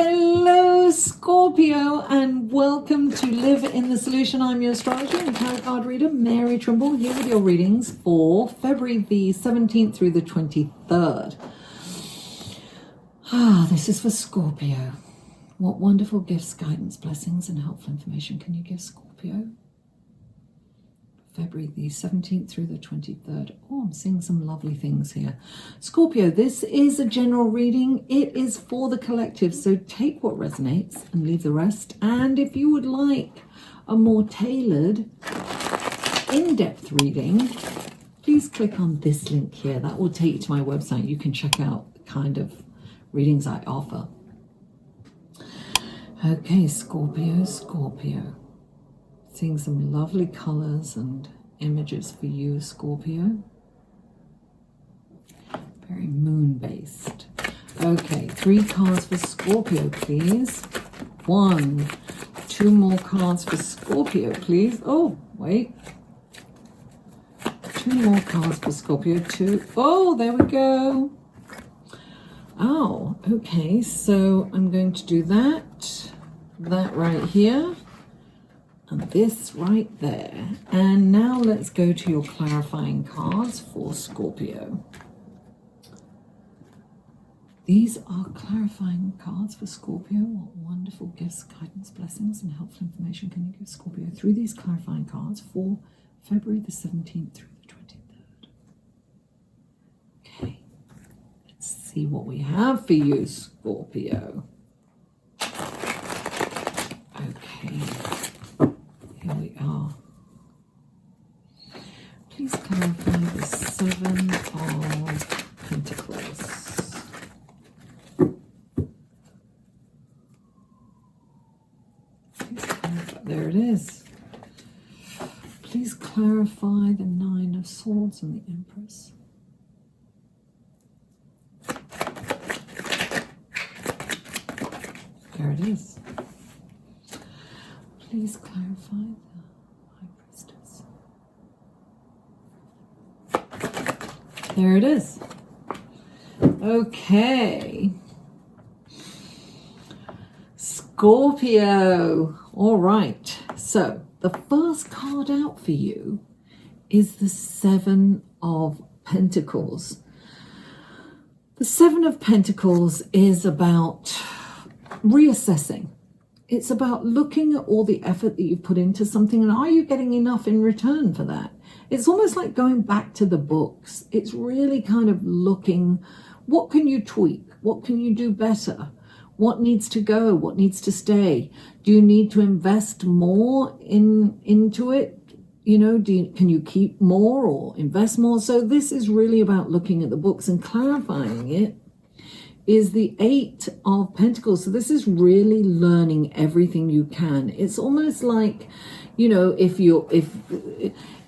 Hello Scorpio, and welcome to Live in the Solution. I'm your astrologer and tarot card reader, Mary Trimble, here with your readings for February the 17th through the 23rd. This is for Scorpio. What wonderful gifts, guidance, blessings, and helpful information can you give Scorpio? February the 17th through the 23rd. Oh, I'm seeing some lovely things here. Scorpio, this is a general reading. It is for the collective, so take what resonates and leave the rest. And if you would like a more tailored, in-depth reading, please click on this link here. That will take you to my website. You can check out the kind of readings I offer. Okay, Scorpio. Seeing some lovely colors and images for you, Scorpio. Very moon-based. Okay, 3 cards for Scorpio, please. 1, 2 more cards for Scorpio, please. Oh, wait. 2 more cards for Scorpio, 2. Oh, there we go. Oh, okay, so I'm going to do that right here. And this right there. And now let's go to your clarifying cards for Scorpio. These are clarifying cards for Scorpio. What wonderful gifts, guidance, blessings, and helpful information can you give Scorpio through these clarifying cards for February the 17th through the 23rd? Okay, let's see what we have for you, Scorpio. Okay. Here we are. Please clarify the 7 of Pentacles. Please clarify. There it is. Please clarify the 9 of Swords and the Empress. There it is. Please clarify the Priestess. There it is. Okay. Scorpio. All right. So the first card out for you is the 7 of Pentacles. The 7 of Pentacles is about reassessing. It's about looking at all the effort that you put into something and are you getting enough in return for that? It's almost like going back to the books. It's really kind of looking, what can you tweak? What can you do better? What needs to go? What needs to stay? Do you need to invest more into it? You know, can you keep more or invest more? So this is really about looking at the books and clarifying it. Is the 8 of Pentacles. So this is really learning everything you can. It's almost like, you know, if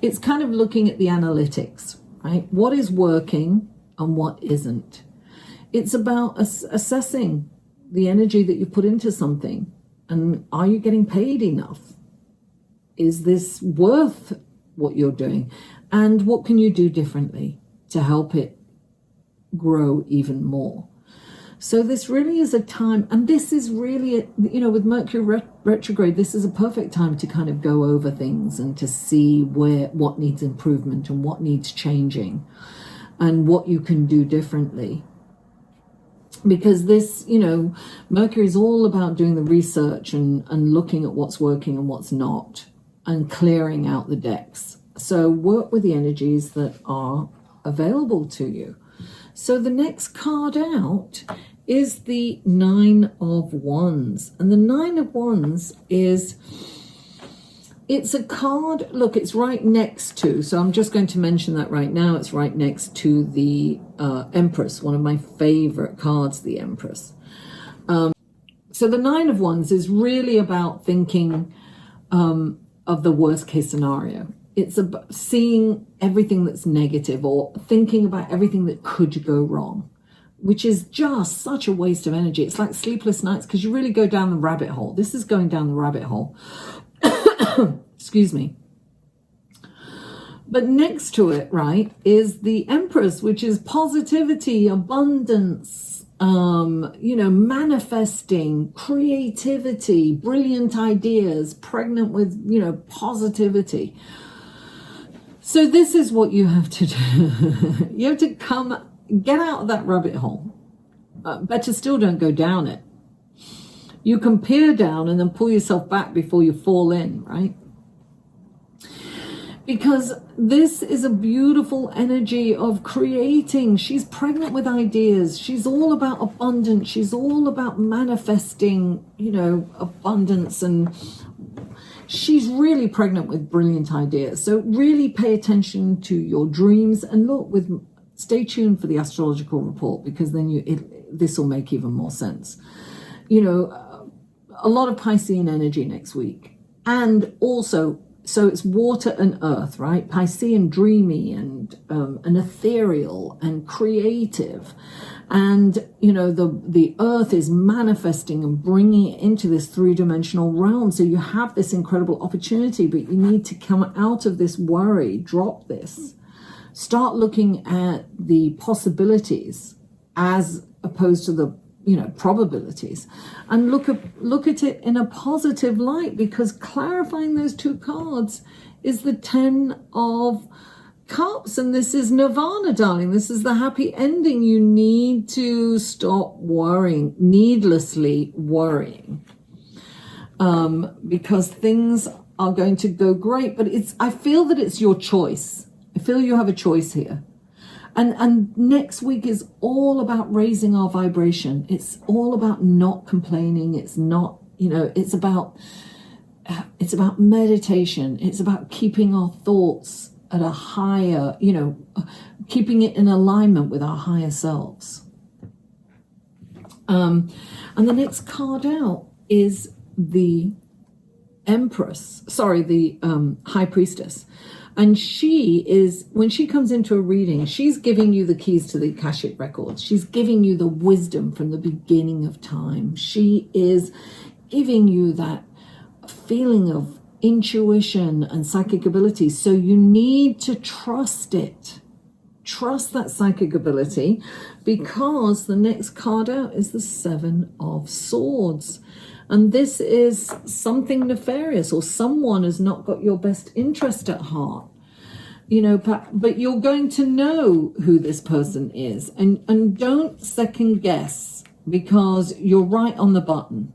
it's kind of looking at the analytics, right? What is working and what isn't. It's about assessing the energy that you put into something. And are you getting paid enough? Is this worth what you're doing? And what can you do differently to help it grow even more? So this really is a time, and this is really, you know, with Mercury retrograde, this is a perfect time to kind of go over things and to see what needs improvement and what needs changing and what you can do differently. Because this, you know, Mercury is all about doing the research and looking at what's working and what's not and clearing out the decks. So work with the energies that are available to you. So the next card out is the 9 of Wands. And the 9 of Wands is, it's a card, look, it's right next to, so I'm just going to mention that right now, it's right next to the Empress, one of my favorite cards, the Empress. So the 9 of Wands is really about thinking of the worst case scenario. It's about seeing everything that's negative or thinking about everything that could go wrong, which is just such a waste of energy. It's like sleepless nights because you really go down the rabbit hole. This is going down the rabbit hole. Excuse me. But next to it, right, is the Empress, which is positivity, abundance, manifesting, creativity, brilliant ideas, pregnant with, positivity. So this is what you have to do. You have to get out of that rabbit hole. Better still, don't go down it. You can peer down and then pull yourself back before you fall in, right? Because this is a beautiful energy of creating. She's pregnant with ideas. She's all about abundance. She's all about manifesting, abundance. And she's really pregnant with brilliant ideas. So really pay attention to your dreams and stay tuned for the astrological report, because then this will make even more sense. A lot of Piscean energy next week. And also, so it's water and earth, right? Piscean, dreamy and ethereal and creative. And, the earth is manifesting and bringing it into this three-dimensional realm. So you have this incredible opportunity, but you need to come out of this worry, drop this. Start looking at the possibilities as opposed to the probabilities, and look at it in a positive light, because clarifying those two cards is the 10 of Cups, and this is nirvana, darling. This is the happy ending. You need to stop worrying, needlessly worrying, because things are going to go great, but I feel that it's your choice. I feel you have a choice here. And next week is all about raising our vibration. It's all about not complaining. It's not, it's about meditation. It's about keeping our thoughts at a higher, keeping it in alignment with our higher selves. And the next card out is the Empress, the High Priestess. And she is, when she comes into a reading, she's giving you the keys to the Akashic records. She's giving you the wisdom from the beginning of time. She is giving you that feeling of intuition and psychic ability. So you need to trust it. Trust that psychic ability, because the next card out is the Seven of Swords. And this is something nefarious, or someone has not got your best interest at heart. But you're going to know who this person is. And don't second guess, because you're right on the button.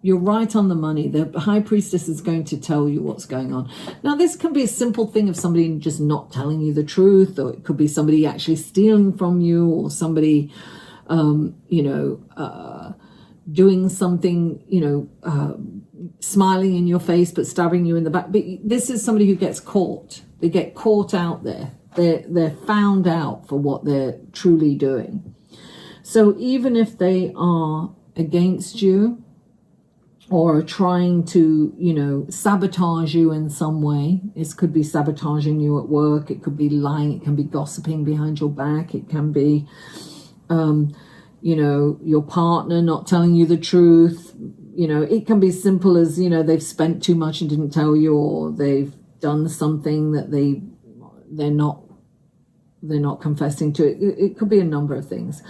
You're right on the money. The High Priestess is going to tell you what's going on. Now, this can be a simple thing of somebody just not telling you the truth, or it could be somebody actually stealing from you, or somebody, doing something, smiling in your face but stabbing you in the back. But this is somebody who gets caught. They get caught out there. They're found out for what they're truly doing. So even if they are against you, or are trying to, sabotage you in some way, it could be sabotaging you at work, it could be lying, it can be gossiping behind your back, it can be your partner not telling you the truth. It can be simple as, they've spent too much and didn't tell you, or they've done something that they're not confessing to. It could be a number of things,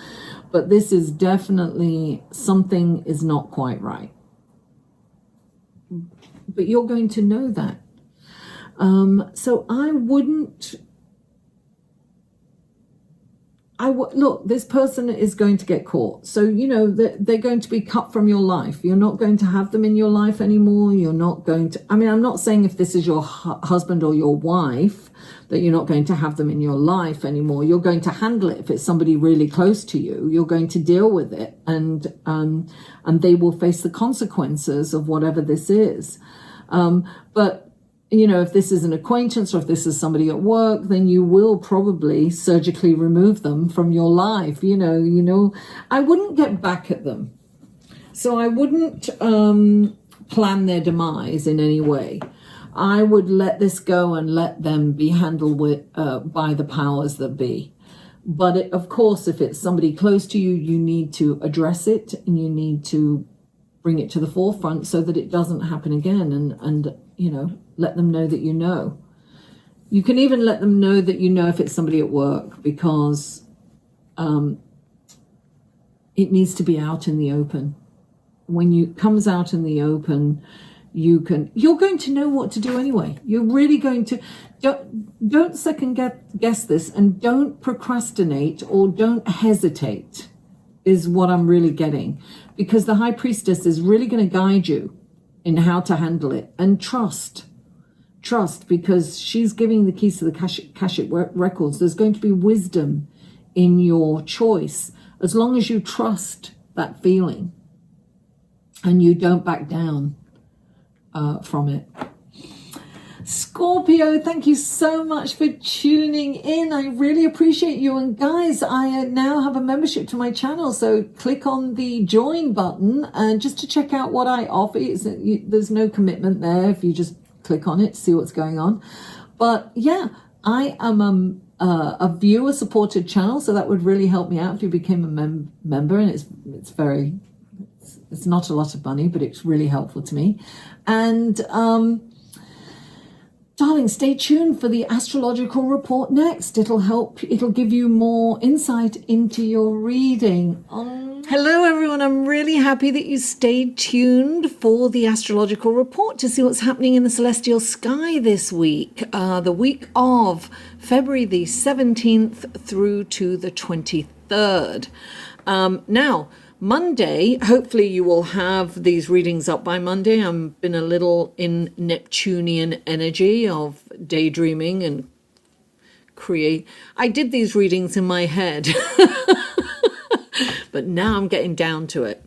but this is definitely something is not quite right. But you're going to know that. So I wouldn't. Look, this person is going to get caught. So, they're going to be cut from your life. You're not going to have them in your life anymore. You're not going to, I'm not saying if this is your husband or your wife that you're not going to have them in your life anymore. You're going to handle it. If it's somebody really close to you, you're going to deal with it, and they will face the consequences of whatever this is. But if this is an acquaintance, or if this is somebody at work, then you will probably surgically remove them from your life. I wouldn't get back at them. So I wouldn't plan their demise in any way. I would let this go and let them be handled by the powers that be. But of course, if it's somebody close to you, you need to address it, and you need to bring it to the forefront so that it doesn't happen again, and let them know that you know. You can even let them know that if it's somebody at work, because it needs to be out in the open. When it comes out in the open, you're going to know what to do anyway. You're really going to, don't second guess this, and don't procrastinate or don't hesitate is what I'm really getting, because the High Priestess is really going to guide you in how to handle it. And trust, because she's giving the keys to the Akashic records. There's going to be wisdom in your choice, as long as you trust that feeling and you don't back down from it. Scorpio, thank you so much for tuning in. I really appreciate you. And guys, I now have a membership to my channel, so click on the join button and just to check out what I offer. There's no commitment there if you just click on it to see what's going on. But yeah, I am a viewer supported channel, so that would really help me out if you became a member. And it's not a lot of money, but it's really helpful to me. And darling, stay tuned for the astrological report next. It'll give you more insight into your reading. Hello everyone, I'm really happy that you stayed tuned for the astrological report to see what's happening in the celestial sky this week, the week of February the 17th through to the 23rd. Now, Monday, hopefully you will have these readings up by Monday. I've been a little in Neptunian energy of daydreaming and I did these readings in my head, but now I'm getting down to it.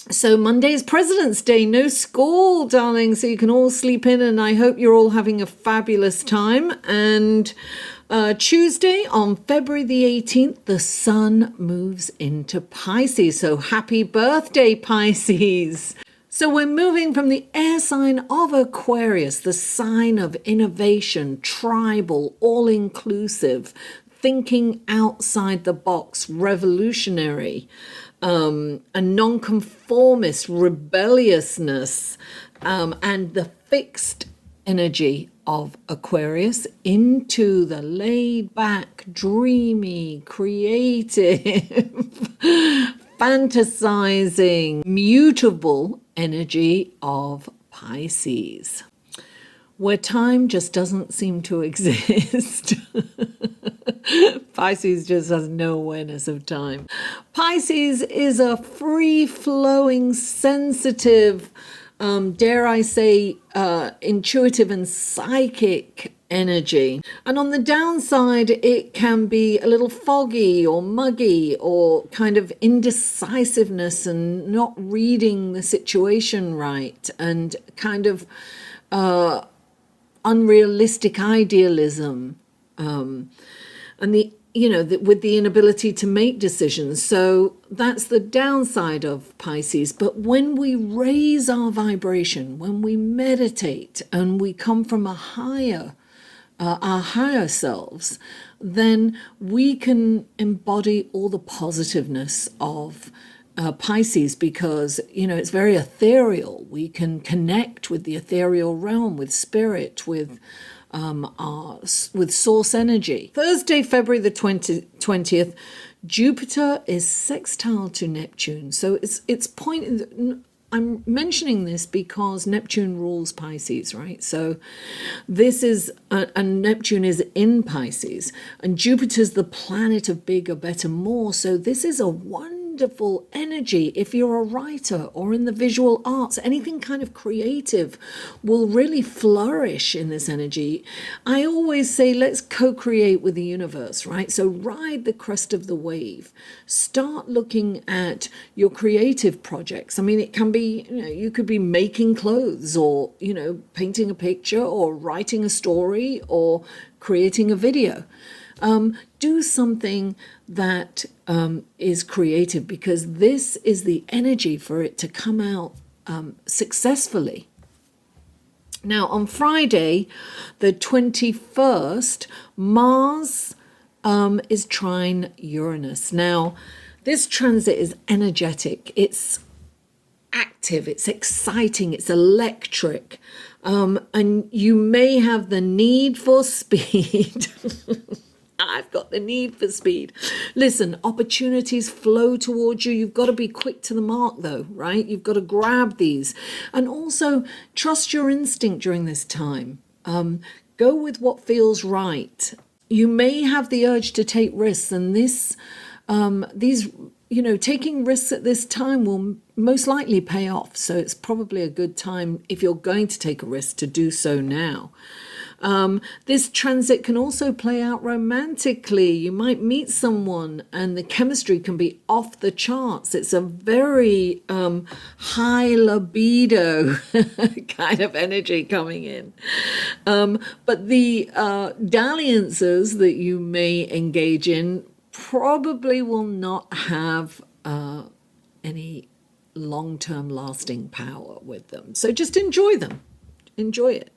So Monday is President's Day, no school, darling, so you can all sleep in, and I hope you're all having a fabulous time. And Tuesday, on February the 18th, the sun moves into Pisces. So happy birthday, Pisces. So we're moving from the air sign of Aquarius, the sign of innovation, tribal, all-inclusive, thinking outside the box, revolutionary, a nonconformist, rebelliousness, and the fixed energy of Aquarius into the laid back, dreamy, creative, fantasizing, mutable energy of Pisces, where time just doesn't seem to exist. Pisces just has no awareness of time. Pisces is a free-flowing, sensitive, dare I say, intuitive and psychic energy. And on the downside, it can be a little foggy or muggy or kind of indecisiveness and not reading the situation right, and kind of unrealistic idealism, and with the inability to make decisions. So that's the downside of Pisces. But when we raise our vibration, when we meditate and we come from our higher selves, then we can embody all the positiveness of Pisces, because it's very ethereal. We can connect with the ethereal realm, with spirit, with source energy. Thursday, February the 20th, Jupiter is sextile to Neptune. So I'm mentioning this because Neptune rules Pisces, right? So this is, and Neptune is in Pisces, and Jupiter's the planet of bigger, better, more. So this is a wonderful energy. If you're a writer or in the visual arts, anything kind of creative will really flourish in this energy. I always say, let's co-create with the universe, right? So ride the crest of the wave. Start looking at your creative projects. I mean, it can be, you could be making clothes, or, painting a picture, or writing a story, or creating a video. Do something that is creative, because this is the energy for it to come out successfully. Now, on Friday, the 21st, Mars is trine Uranus. Now, this transit is energetic. It's active. It's exciting. It's electric. And you may have the need for speed. I've got the need for speed. Listen, opportunities flow towards you. You've got to be quick to the mark though, right? You've got to grab these. And also trust your instinct during this time. Go with what feels right. You may have the urge to take risks, and these, taking risks at this time will most likely pay off. So it's probably a good time, if you're going to take a risk, to do so now. This transit can also play out romantically. You might meet someone and the chemistry can be off the charts. It's a very high libido kind of energy coming in. But the dalliances that you may engage in probably will not have any long-term lasting power with them. So just enjoy them. Enjoy it.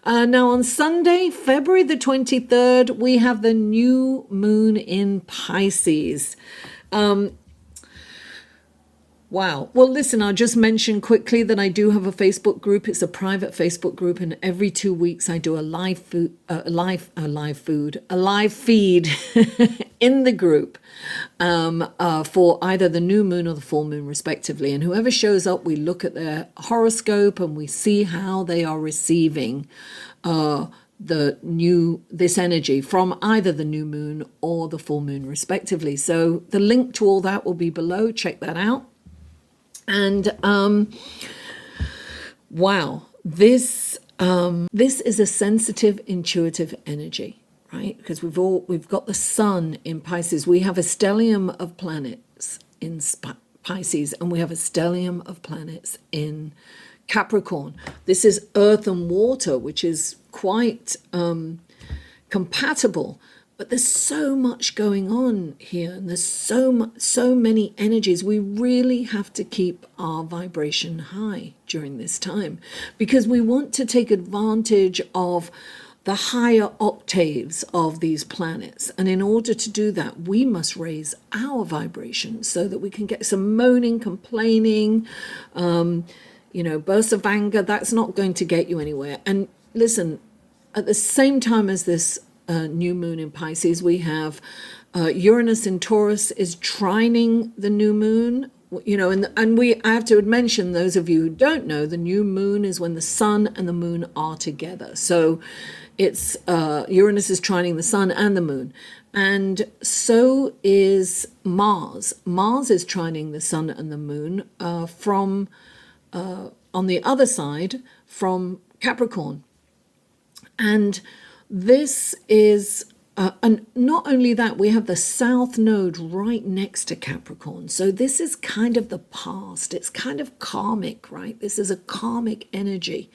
Now on Sunday, February the 23rd, we have the new moon in Pisces. Wow. Well, listen, I'll just mention quickly that I do have a Facebook group. It's a private Facebook group, and every 2 weeks I do a live feed in the group for either the new moon or the full moon, respectively. And whoever shows up, we look at their horoscope and we see how they are receiving this energy from either the new moon or the full moon, respectively. So the link to all that will be below. Check that out. And wow, this is a sensitive, intuitive energy, right? Because we've got the sun in Pisces. We have a stellium of planets in Pisces, and we have a stellium of planets in Capricorn. This is earth and water, which is quite compatible. But there's so much going on here, and there's so many energies. We really have to keep our vibration high during this time, because we want to take advantage of the higher octaves of these planets. And in order to do that, we must raise our vibration so that we can get some moaning, complaining, bursts of anger. That's not going to get you anywhere. And listen, at the same time as this new moon in Pisces, we have Uranus in Taurus is trining the new moon, I have to mention, those of you who don't know, the new moon is when the sun and the moon are together. So it's Uranus is trining the sun and the moon, and so is Mars. Mars is trining the sun and the moon from on the other side from Capricorn. And this is, and not only that, we have the south node right next to Capricorn. So this is kind of the past. It's kind of karmic, right? This is a karmic energy.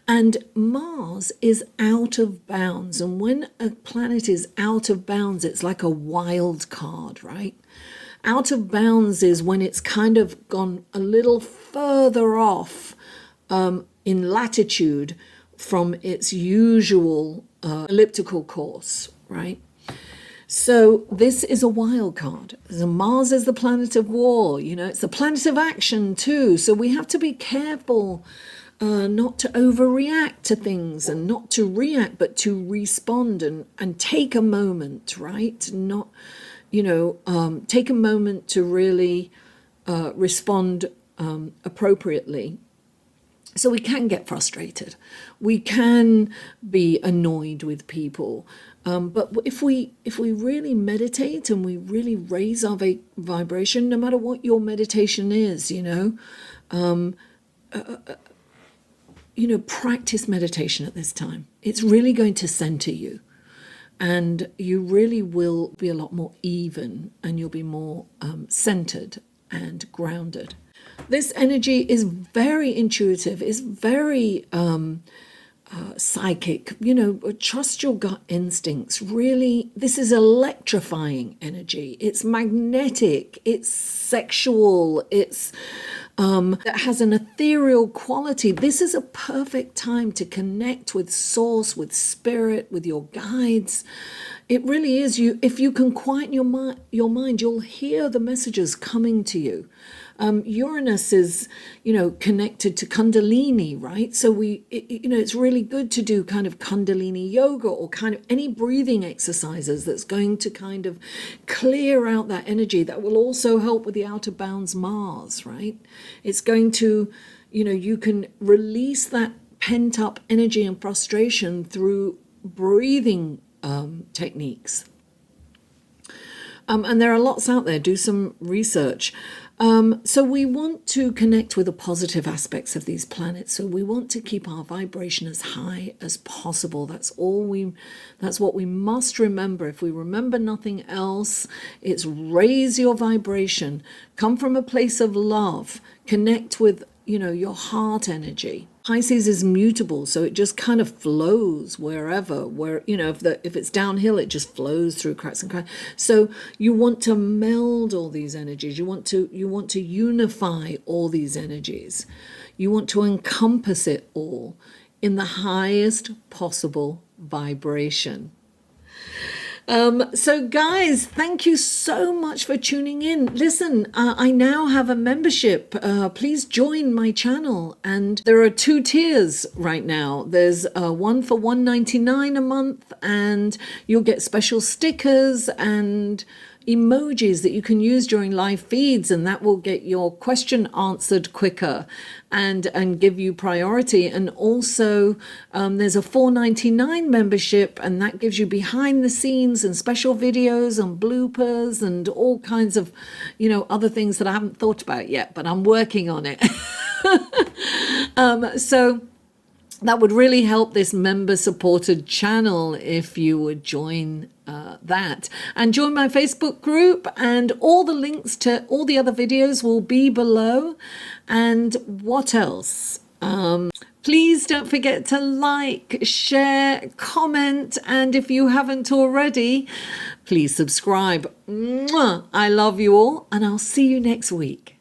And Mars is out of bounds. And when a planet is out of bounds, it's like a wild card, right? Out of bounds is when it's kind of gone a little further off in latitude from its usual elliptical course, right? So this is a wild card. So Mars is the planet of war, it's the planet of action too. So we have to be careful not to overreact to things, and not to react, but to respond and take a moment, right? Not, take a moment to really respond appropriately. So we can get frustrated, we can be annoyed with people, but if we really meditate and we really raise our vibration, no matter what your meditation is, practice meditation at this time. It's really going to center you, and you really will be a lot more even, and you'll be more centered and grounded. This energy is very intuitive, is very psychic. Trust your gut instincts. Really, this is electrifying energy. It's magnetic, it's sexual, it has an ethereal quality. This is a perfect time to connect with source, with spirit, with your guides. It really is. If you can quieten your mind, you'll hear the messages coming to you. Uranus is, connected to Kundalini, right? So it's really good to do kind of Kundalini yoga or kind of any breathing exercises that's going to kind of clear out that energy. That will also help with the outer bounds Mars, right? It's going to, you can release that pent up energy and frustration through breathing techniques. And there are lots out there. Do some research. So we want to connect with the positive aspects of these planets. So we want to keep our vibration as high as possible. That's what we must remember. If we remember nothing else, it's raise your vibration. Come from a place of love. Connect with, your heart energy. Pisces is mutable, so it just kind of flows wherever, if it's downhill, it just flows through cracks and cracks. So you want to meld all these energies. You want to unify all these energies. You want to encompass it all in the highest possible vibration. So guys, thank you so much for tuning in. Listen, I now have a membership. Please join my channel, and there are 2 tiers right now. There's one for $1.99 a month, and you'll get special stickers and emojis that you can use during live feeds, and that will get your question answered quicker and give you priority. And also there's a $4.99 membership, and that gives you behind the scenes and special videos and bloopers and all kinds of other things that I haven't thought about yet, but I'm working on it. So that would really help this member supported channel if you would join that, and join my Facebook group, and all the links to all the other videos will be below. And what else? Please don't forget to like, share, comment, and if you haven't already, please subscribe. Mwah! I love you all, and I'll see you next week.